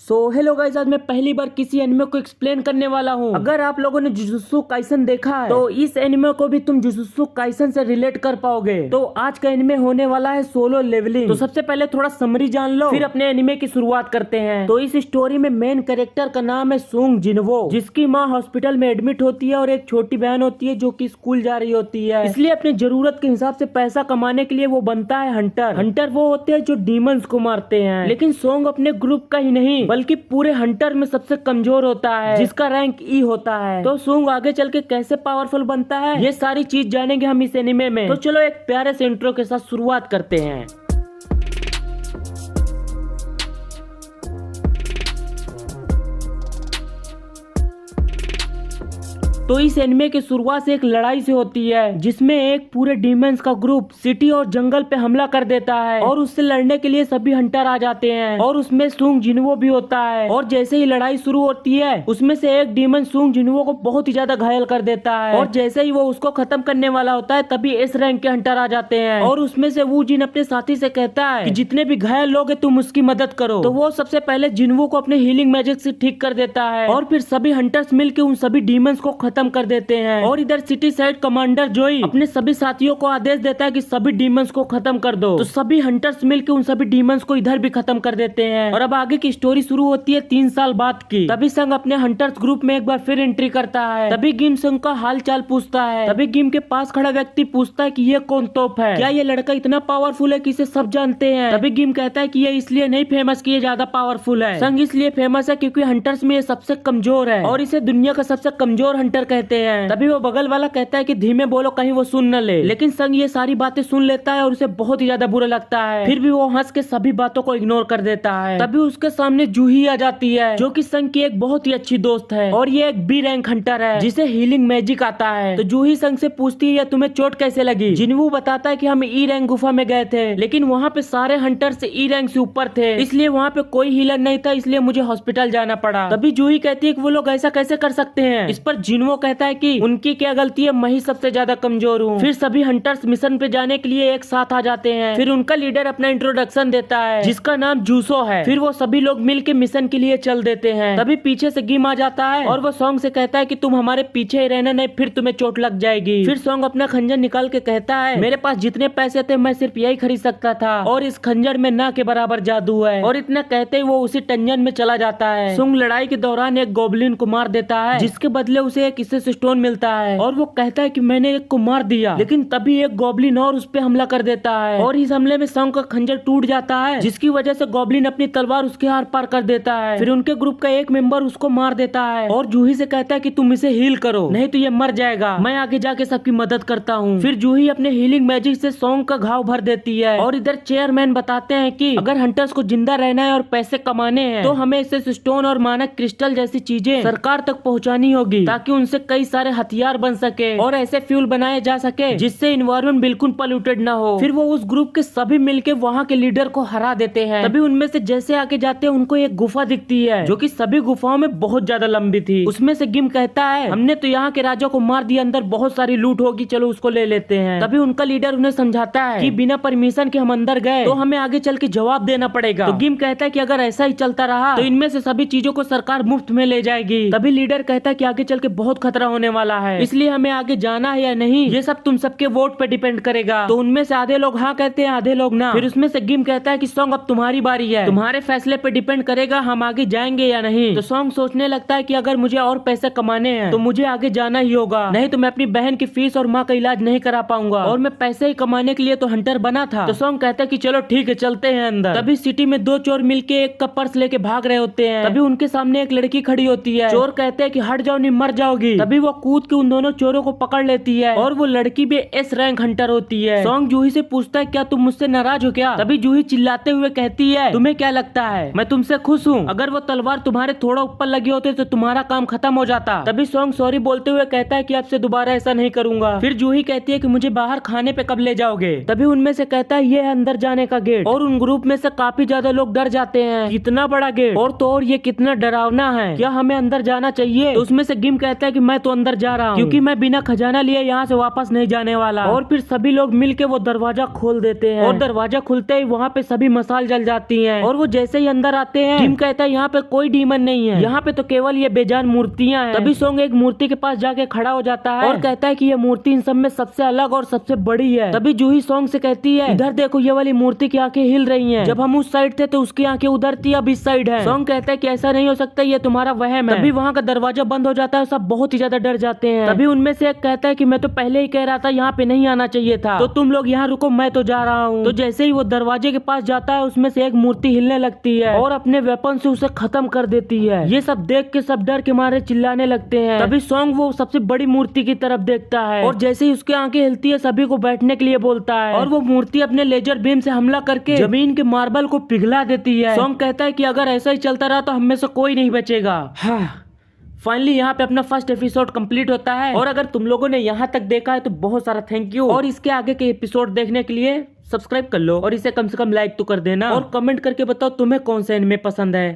Hello guys, आज मैं पहली बार किसी एनिमे को एक्सप्लेन करने वाला हूँ। अगर आप लोगों ने जुजुत्सु काइसन देखा है तो इस एनिमे को भी तुम जुजुत्सु काइसन से रिलेट कर पाओगे। तो आज का एनिमे होने वाला है सोलो लेवलिंग। तो सबसे पहले थोड़ा समरी जान लो, फिर अपने एनिमे की शुरुआत करते हैं। तो इस स्टोरी में मेन कैरेक्टर का नाम है सुंग जिनवो, जिसकी माँ हॉस्पिटल में एडमिट होती है और एक छोटी बहन होती है जो की स्कूल जा रही होती है। इसलिए अपनी जरूरत के हिसाब से पैसा कमाने के लिए वो बनता है हंटर। हंटर वो होते हैं जो डीमंस को मारते हैं। लेकिन सोंग अपने ग्रुप का ही नहीं बल्कि पूरे हंटर में सबसे कमजोर होता है, जिसका रैंक ई होता है। तो सुंग आगे चल के कैसे पावरफुल बनता है ये सारी चीज जानेंगे हम इस एनिमे में। तो चलो एक प्यारे से इंट्रो के साथ शुरुआत करते हैं। तो इस एनिमे की शुरुआत से एक लड़ाई से होती है जिसमें एक पूरे डीमंस का ग्रुप सिटी और जंगल पे हमला कर देता है और उससे लड़ने के लिए सभी हंटर आ जाते हैं और उसमें सुंग जिनवो भी होता है। और जैसे ही लड़ाई शुरू होती है उसमें से एक डीमन सुंग जिनवो को बहुत ही ज्यादा घायल कर देता है और जैसे ही वो उसको खत्म करने वाला होता है तभी एस रैंक के हंटर आ जाते हैं और उसमें से वो जिन अपने साथी से कहता है कि जितने भी घायल लोग हैं तुम उसकी मदद करो। तो वो सबसे पहले जिनवो को अपने हीलिंग मैजिक से ठीक कर देता है और फिर सभी हंटर्स मिलकर उन सभी डीमंस को खत्म कर देते हैं। और इधर सिटी साइड कमांडर जोई अपने सभी साथियों को आदेश देता है कि सभी डीमंस को खत्म कर दो। तो सभी हंटर्स मिलकर उन सभी डीमंस को इधर भी खत्म कर देते हैं। और अब आगे की स्टोरी शुरू होती है 3 साल बाद की। तभी संग अपने हंटर्स ग्रुप में एक बार फिर एंट्री करता है। तभी गिम संग का हाल चाल पूछता है। तभी गिम के पास खड़ा व्यक्ति पूछता है कि ये कौन तोप है, क्या ये लड़का इतना पावरफुल है कि इसे सब जानते हैं। तभी गिम कहता है कि ये इसलिए नहीं फेमस कि ये ज्यादा पावरफुल है, संग इसलिए फेमस है क्योंकि हंटर्स में ये सबसे कमजोर है और इसे दुनिया का सबसे कमजोर हंटर कहते हैं। तभी वो बगल वाला कहता है कि धीमे बोलो कहीं वो सुन न ले। लेकिन संग ये सारी बातें सुन लेता है और उसे बहुत ही ज्यादा बुरा लगता है। फिर भी वो हंस के सभी बातों को इग्नोर कर देता है। तभी उसके सामने जूही आ जाती है जो कि संग की एक बहुत ही अच्छी दोस्त है और ये एक बी रैंक हंटर है जिसे हीलिंग मैजिक आता है। तो जूही संग से पूछती है तुम्हें चोट कैसे लगी। जिनवू बताता है कि हम ई रैंक गुफा में गए थे लेकिन वहाँ पे सारे हंटर से ई रैंक से ऊपर थे, इसलिए वहाँ पे कोई हीलर नहीं था, इसलिए मुझे हॉस्पिटल जाना पड़ा। तभी जूही कहती है कि वो लोग ऐसा कैसे कर सकते हैं। इस पर जिनवो कहता है कि उनकी क्या गलती है, मैं ही सबसे ज्यादा कमजोर हूँ। फिर सभी हंटर्स मिशन पे जाने के लिए एक साथ आ जाते हैं। फिर उनका लीडर अपना इंट्रोडक्शन देता है जिसका नाम जूसो है। फिर वो सभी लोग मिलके मिशन के लिए चल देते हैं। तभी पीछे से गिम आ जाता है और वो सॉन्ग से कहता है कि तुम हमारे पीछे ही रहना, नहीं फिर तुम्हें चोट लग जाएगी। फिर सॉन्ग अपना खंजर निकाल के कहता है मेरे पास जितने पैसे थे मैं सिर्फ यही खरीद सकता था और इस खंजर में ना के बराबर जादू है। और इतना कहते ही वो उसी टंजन में चला जाता है। सुंग लड़ाई के दौरान एक गोबलिन को मार देता है जिसके बदले उसे एक इससे स्टोन मिलता है और वो कहता है कि मैंने एक को मार दिया। लेकिन तभी एक गॉब्लिन और उस पे हमला कर देता है और इस हमले में सॉन्ग का खंजर टूट जाता है जिसकी वजह से गॉब्लिन अपनी तलवार उसके आर पार कर देता है। फिर उनके ग्रुप का एक मेंबर उसको मार देता है और जूही से कहता है कि तुम इसे हील करो नहीं तो ये मर जाएगा, मैं आगे जाके सबकी मदद करता हूँ। फिर जूही अपने हीलिंग मैजिक से सॉन्ग का घाव भर देती है। और इधर चेयरमैन बताते हैं कि अगर हंटर्स को जिंदा रहना है और पैसे कमाने हैं तो हमें इसे स्टोन और मानक क्रिस्टल जैसी चीजें सरकार तक पहुँचानी होगी ताकि उनसे कई सारे हथियार बन सके और ऐसे फ्यूल बनाए जा सके जिससे इन्वायरमेंट बिल्कुल पोल्यूटेड ना हो। फिर वो उस ग्रुप के सभी मिलके वहाँ के लीडर को हरा देते हैं। तभी उनमें से जैसे आगे जाते हैं उनको एक गुफा दिखती है जो कि सभी गुफाओं में बहुत ज्यादा लंबी थी। उसमें से गिम कहता है हमने तो यहाँ के राजा को मार दिया, अंदर बहुत सारी लूट होगी, चलो उसको ले लेते हैं। तभी उनका लीडर उन्हें समझाता है कि बिना परमिशन के हम अंदर गए तो हमें आगे चल के जवाब देना पड़ेगा। तो गिम कहता है कि अगर ऐसा ही चलता रहा तो इनमें से सभी चीजों को सरकार मुफ्त में ले जाएगी। तभी लीडर कहता है कि आगे चल के बहुत खतरा होने वाला है, इसलिए हमें आगे जाना है या नहीं ये सब तुम सबके वोट पे डिपेंड करेगा। तो उनमें से आधे लोग हाँ कहते हैं, आधे लोग ना। फिर उसमें से गिम कहता है कि सॉन्ग अब तुम्हारी बारी है, तुम्हारे फैसले पे डिपेंड करेगा हम आगे जाएंगे या नहीं। तो सॉन्ग सोचने लगता है कि अगर मुझे और पैसे कमाने हैं तो मुझे आगे जाना ही होगा, नहीं तो मैं अपनी बहन की फीस और माँ का इलाज नहीं करा पाऊंगा और मैं पैसे ही कमाने के लिए तो हंटर बना था। तो सॉन्ग कहता है कि चलो ठीक है चलते हैं अंदर। तभी सिटी में 2 चोर मिलके एक का पर्स लेके भाग रहे होते हैं। तभी उनके सामने एक लड़की खड़ी होती है। चोर कहते हैं कि हट जाओ नहीं मर जाओगी। तभी वो कूद के उन दोनों चोरों को पकड़ लेती है और वो लड़की भी एस रैंक हंटर होती है। सॉन्ग जूही से पूछता है क्या तुम मुझसे नाराज हो क्या। तभी जूही चिल्लाते हुए कहती है तुम्हें क्या लगता है मैं तुमसे खुश हूँ, अगर वो तलवार तुम्हारे थोड़ा ऊपर लगी होती तो तुम्हारा काम खत्म हो जाता। तभी सॉन्ग सॉरी बोलते हुए कहता है कि अब से दोबारा ऐसा नहीं करूंगा। फिर जूही कहती है कि मुझे बाहर खाने पे कब ले जाओगे। तभी उनमें से कहता है ये है अंदर जाने का गेट और उन ग्रुप में से काफी ज्यादा लोग डर जाते हैं, इतना बड़ा गेट और तो और ये कितना डरावना है, क्या हमें अंदर जाना चाहिए। तो उसमें से गिम कहता है कि मैं तो अंदर जा रहा हूँ, क्योंकि मैं बिना खजाना लिए यहाँ से वापस नहीं जाने वाला। और फिर सभी लोग मिलके वो दरवाजा खोल देते हैं और दरवाजा खुलते ही वहाँ पे सभी मसाल जल जाती हैं। और वो जैसे ही अंदर आते हैं, जिम कहता है यहाँ पे कोई डीमन नहीं है, यहाँ पे तो केवल ये बेजान मूर्तियाँ हैं। तभी सोंग एक मूर्ति के पास जाके खड़ा हो जाता है और कहता है कि ये मूर्ति इन सब में सबसे अलग और सबसे बड़ी है। तभी जूही सोंग से कहती है, इधर देखो ये वाली मूर्ति की आंखें हिल रही हैं। जब हम उस साइड थे तो उसकी आंखें उधर थी, अब इस साइड है। सोंग कहता है कि ऐसा नहीं हो सकता, ये तुम्हारा वहम है। तभी वहाँ का दरवाजा बंद हो जाता है, सब बहुत ही ज्यादा डर जाते हैं। तभी उनमें से एक कहता है कि मैं तो पहले ही कह रहा था यहाँ पे नहीं आना चाहिए था, तो तुम लोग यहाँ रुको, मैं तो जा रहा हूँ। तो जैसे ही वो दरवाजे के पास जाता है, उसमें से एक मूर्ति हिलने लगती है और अपने वेपन से उसे खत्म कर देती है। ये सब देख के सब डर के मारे चिल्लाने लगते हैं। तभी सोंग वो सबसे बड़ी मूर्ति की तरफ देखता है और जैसे ही उसकी आंखें हिलती है, सभी को बैठने के लिए बोलता है और वो मूर्ति अपने लेजर बीम से हमला करके जमीन के मार्बल को पिघला देती है। सोंग कहता है कि अगर ऐसा ही चलता रहा तो हम में से कोई नहीं बचेगा। फाइनली यहाँ पे अपना फर्स्ट एपिसोड कंप्लीट होता है। और अगर तुम लोगों ने यहाँ तक देखा है तो बहुत सारा थैंक यू। और इसके आगे के एपिसोड देखने के लिए सब्सक्राइब कर लो और इसे कम से कम लाइक तो कर देना और कमेंट करके बताओ तुम्हें कौन सा एनिमे पसंद है।